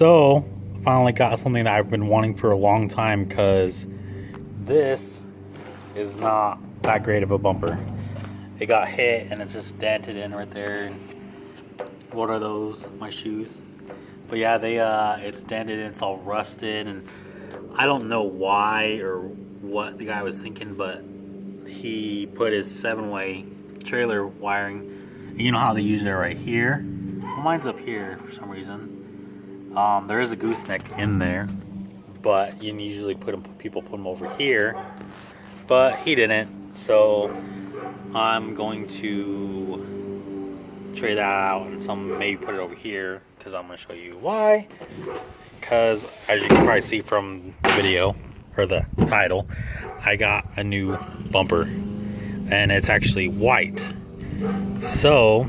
So, finally got something that I've been wanting for a long time, because this is not that great of a bumper. It got hit and it's just dented in right there. And what are those? My shoes. But yeah, it's dented and it's all rusted, and I don't know why or what the guy was thinking, but he put his 7-way trailer wiring, and you know how they use it right here? Well, mine's up here for some reason. There is a gooseneck in there, but you usually people put them over here, but he didn't. So I'm going to trade that out and maybe put it over here, because I'm going to show you why. Because as you can probably see from the video or the title, I got a new bumper, and it's actually white. So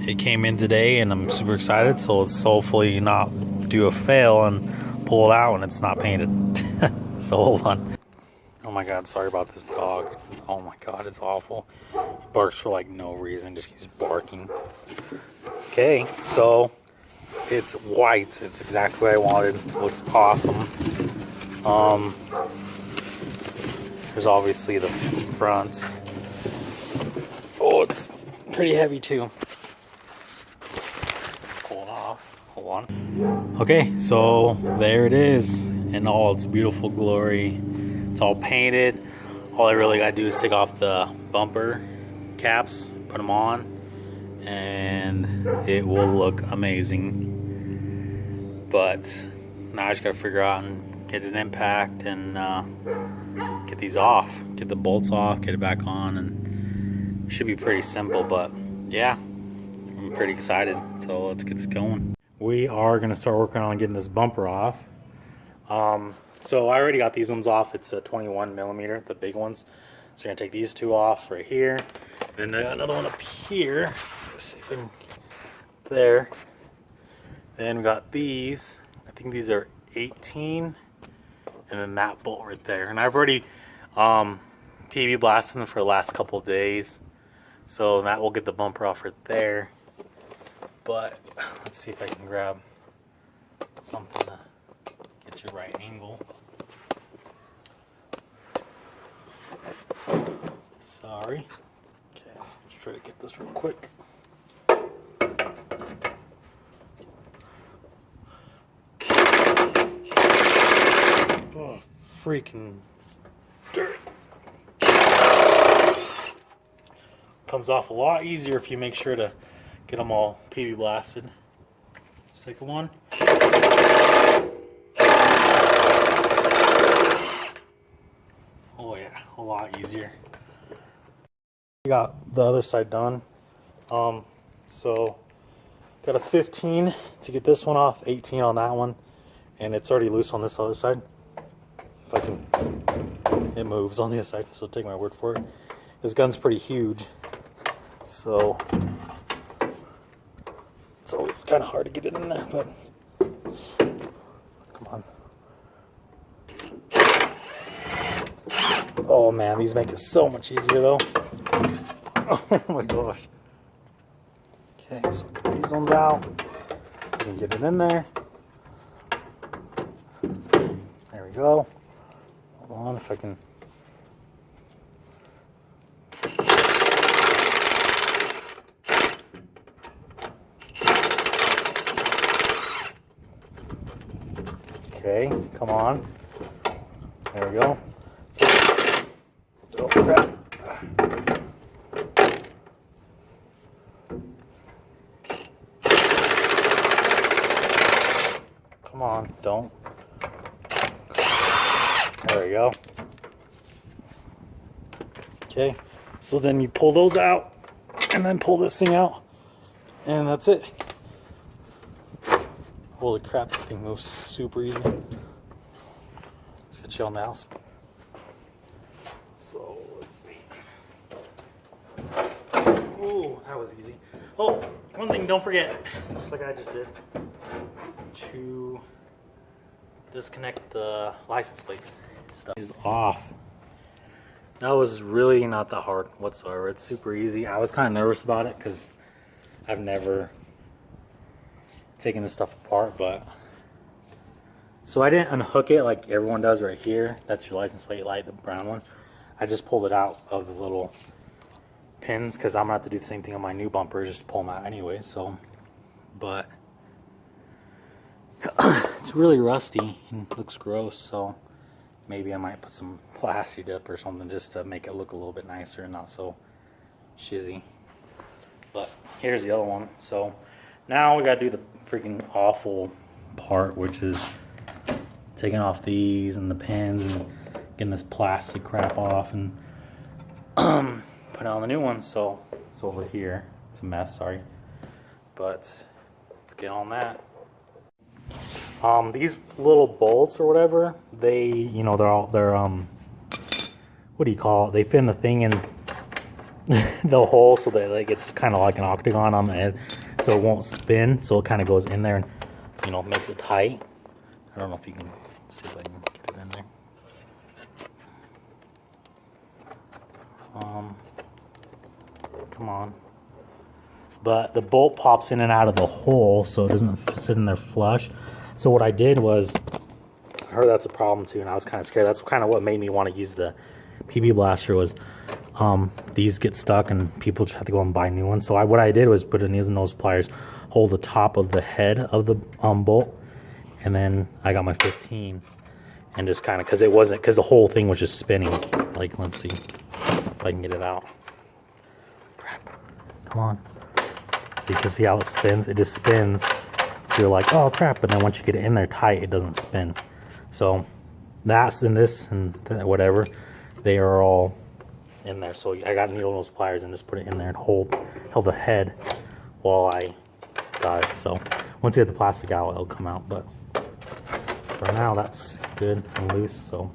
it came in today and I'm super excited. So let's hopefully not do a fail and pull it out and it's not painted. So hold on. Oh my god, sorry about this dog. Oh my god, it's awful. He barks for like no reason, just keeps barking. Okay, so it's white. It's exactly what I wanted. It looks awesome. There's obviously the front. Oh, it's pretty heavy too. Pull it off. Hold on. Okay, so there it is in all its beautiful glory. It's all painted. All I really gotta do is take off the bumper caps, put them on, and it will look amazing. But now I just gotta figure out and get an impact and get these off, get the bolts off, get it back on, and it should be pretty simple. But yeah, I'm pretty excited, so let's get this going. We are gonna start working on getting this bumper off. So I already got these ones off. It's a 21 millimeter, the big ones. So you're gonna take these two off right here. Then I got another one up here. Let's see if I can, there. Then we got these. I think these are 18. And then that bolt right there. And I've already PV blasted them for the last couple of days. So that will get the bumper off right there. But let's see if I can grab something to get your right angle. Sorry. Okay, let's try to get this real quick. Oh, freaking dirt. Comes off a lot easier if you make sure to get them all PV blasted. Second one. Oh yeah, a lot easier. We got the other side done. So got a 15 to get this one off, 18 on that one, and it's already loose on this other side. If I can, it moves on the other side, so take my word for it. This gun's pretty huge, so it's always kind of hard to get it in there, but come on. Oh man, these make it so much easier though. Oh my gosh. Okay, so get these ones out. We can get it in there. There we go. Hold on if I can. Okay, come on. There we go. Oh crap. Come on, don't. There we go. Okay, so then you pull those out and then pull this thing out, and that's it. Holy crap, that thing moves super easy. Let's get you on the house. So let's see. Oh, that was easy. Oh, one thing, don't forget, just like I just did, to disconnect the license plates. Stuff is off. That was really not that hard whatsoever. It's super easy. I was kind of nervous about it because I've never taking this stuff apart, but so I didn't unhook it like everyone does right here. That's your license plate light, the brown one. I just pulled it out of the little pins because I'm gonna have to do the same thing on my new bumper, just pull them out anyway. So, but it's really rusty and looks gross, so maybe I might put some plasti dip or something just to make it look a little bit nicer and not so shizzy. But here's the other one. So now we gotta do the freaking awful part, which is taking off these and the pins and getting this plastic crap off and put on the new one. So it's over here. It's a mess, sorry. But let's get on that. These little bolts or whatever, they, you know, they're what do you call it? They fit in the thing in the hole so that like it's kind of like an octagon on the end, so it won't spin. So it kind of goes in there and, you know, makes it tight. I don't know if you can see if I can get it in there. Come on. But the bolt pops in and out of the hole, so it doesn't sit in there flush. So what I did was, I heard that's a problem too, and I was kind of scared. That's kind of what made me want to use the PB blaster was, these get stuck and people just have to go and buy new ones. So what I did was put in these nose pliers, hold the top of the head of the bolt, and then I got my 15 and just kind of, because the whole thing was just spinning. Like, let's see if I can get it out. Crap. Come on. So you can see how it spins. It just spins. So you're like, oh crap. But then once you get it in there tight, it doesn't spin. So that's in this and whatever. They are all in there. So I got needle nose pliers and just put it in there and held the head while I got it. So once you get the plastic out, it'll come out. But for now, that's good and loose. So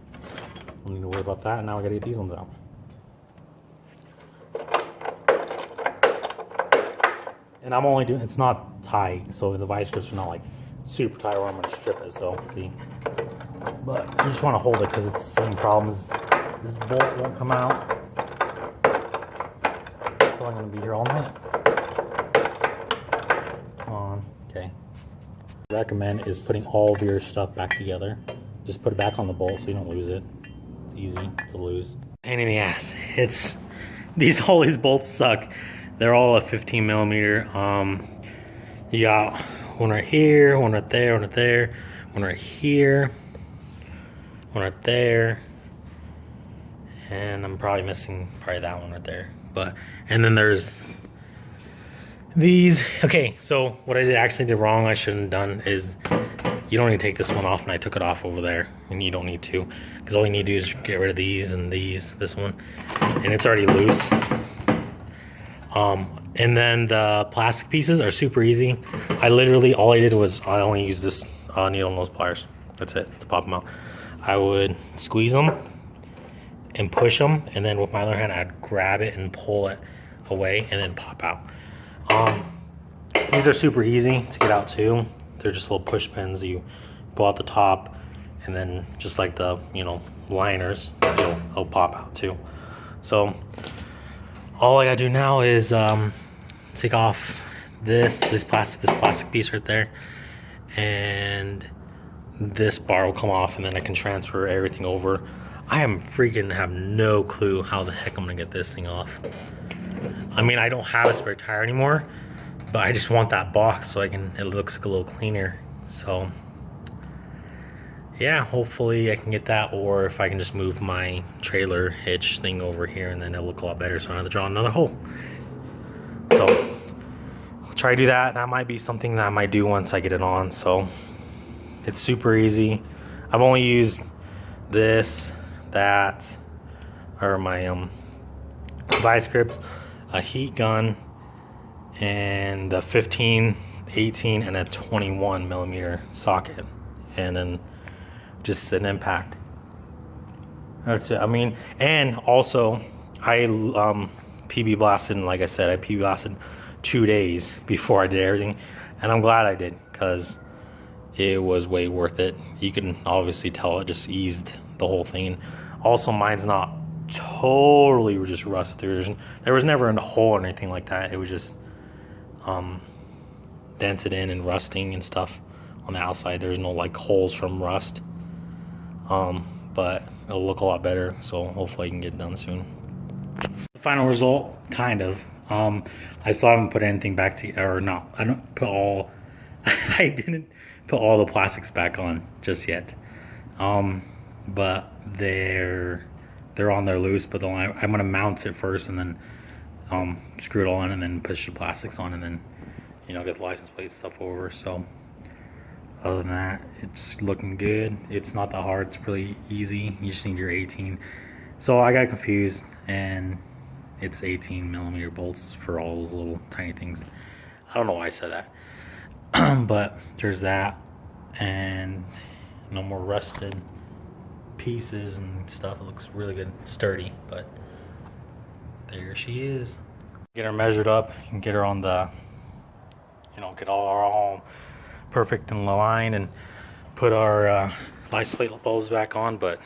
don't need to worry about that. And now we gotta get these ones out. And I'm only doing, it's not tight, so the vice grips are not like super tight or I'm gonna strip it, so see. But you just wanna hold it because it's the same problems. This bolt won't come out. So I'm gonna be here all night. Come on, okay. What I recommend is putting all of your stuff back together. Just put it back on the bolt so you don't lose it. It's easy to lose. Pain in the ass. All these bolts suck. They're all a 15 millimeter. You got one right here, one right there, one right there, one right here, one right there, and I'm probably missing that one right there. But and then there's these. Okay, so what I actually did wrong, I shouldn't have done, is you don't need to take this one off, and I took it off over there, and you don't need to, because all you need to do is get rid of these and this one, and it's already loose. And then the plastic pieces are super easy. All I did was I only used this needle nose pliers. That's it, to pop them out. I would squeeze them and push them, and then with my other hand I'd grab it and pull it away and then pop out. These are super easy to get out too. They're just little push pins. You pull out the top, and then just like the, you know, liners, it'll pop out too. So all I gotta do now is take off this plastic piece right there, and this bar will come off, and then I can transfer everything over. I have no clue how the heck I'm gonna get this thing off. I mean, I don't have a spare tire anymore, but I just want that box so it looks like a little cleaner. So yeah, hopefully I can get that, or if I can just move my trailer hitch thing over here, and then it'll look a lot better, so I don't have to draw another hole. So I'll try to do that. That might be something that I might do once I get it on. So it's super easy. I've only used that are my vice grips, a heat gun, and the 15, 18, and a 21 millimeter socket, and then just an impact. That's it. I mean, and also I PB blasted, and like I said, I PB blasted 2 days before I did everything, and I'm glad I did, because it was way worth it. You can obviously tell it just eased the whole thing. Also, mine's not totally just rusted. There was never a hole or anything like that. It was just down dented in and rusting and stuff on the outside. There's no like holes from rust, but it'll look a lot better, so hopefully I can get it done soon. The final result, kind of, I still haven't put anything back to, or no, I don't put all I didn't put all the plastics back on just yet, but they're on there loose, but I'm gonna mount it first and then screw it all in and then push the plastics on and then, you know, get the license plate stuff over. So other than that, it's looking good. It's not that hard, it's really easy. You just need your 18. So I got confused, and it's 18mm bolts for all those little tiny things. I don't know why I said that. But there's that, and no more rusted pieces and stuff. It looks really good, sturdy. But there she is. Get her measured up and get her on the, you know, get all perfect in the line and put our license plate bulbs back on. But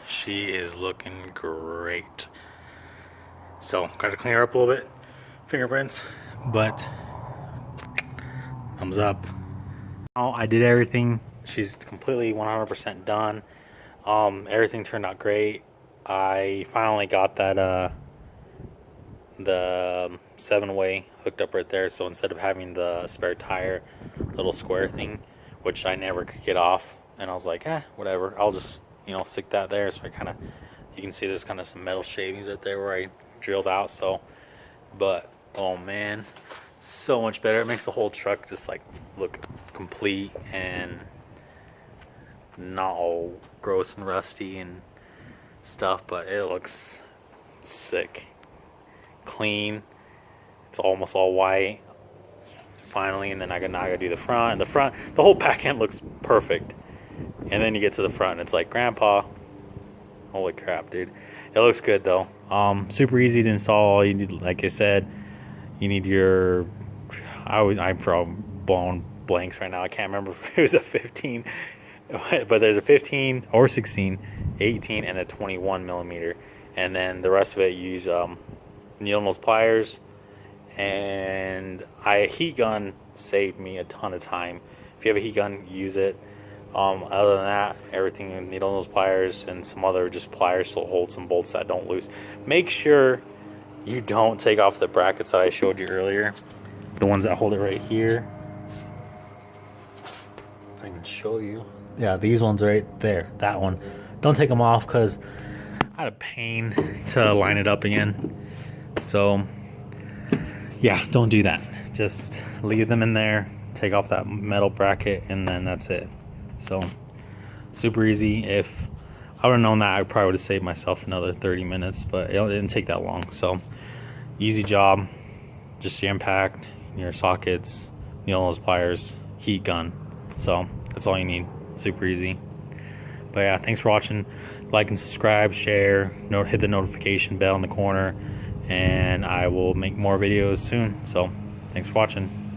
she is looking great. So gotta clean her up a little bit, fingerprints, but thumbs up. Now I did everything. She's completely 100% done. Everything turned out great. I finally got that the 7-way hooked up right there, so instead of having the spare tire little square thing, which I never could get off, and I was like, whatever, I'll just, you know, stick that there. So I kind of, you can see there's kind of some metal shavings right there where I drilled out. So, but oh man, so much better. It makes the whole truck just like look complete and not all gross and rusty and stuff, but it looks sick, clean. It's almost all white finally, and then now I gotta do the front. And the whole back end looks perfect, and then you get to the front and it's like, grandpa, holy crap, dude. It looks good though. Super easy to install. All you need, like I said, you need your, I'm from blowing blanks right now. I can't remember if it was a 15, but there's a 15 or 16, 18, and a 21mm, and then the rest of it you use needle nose pliers, and a heat gun saved me a ton of time. If you have a heat gun, use it. Other than that, everything in needle nose pliers and some other just pliers to hold some bolts that don't loose. Make sure you don't take off the brackets that I showed you earlier, the ones that hold it right here. If I can show you, yeah, these ones right there, that one. Don't take them off because I had a pain to line it up again. So yeah, don't do that. Just leave them in there, take off that metal bracket, and then that's it. So super easy. If I would have known that, I probably would have saved myself another 30 minutes, but it didn't take that long. So easy job. Just your impact, your sockets, needle nose pliers, heat gun. So that's all you need. Super easy. But yeah, thanks for watching. Like and subscribe, share, hit the notification bell in the corner, and I will make more videos soon. So thanks for watching.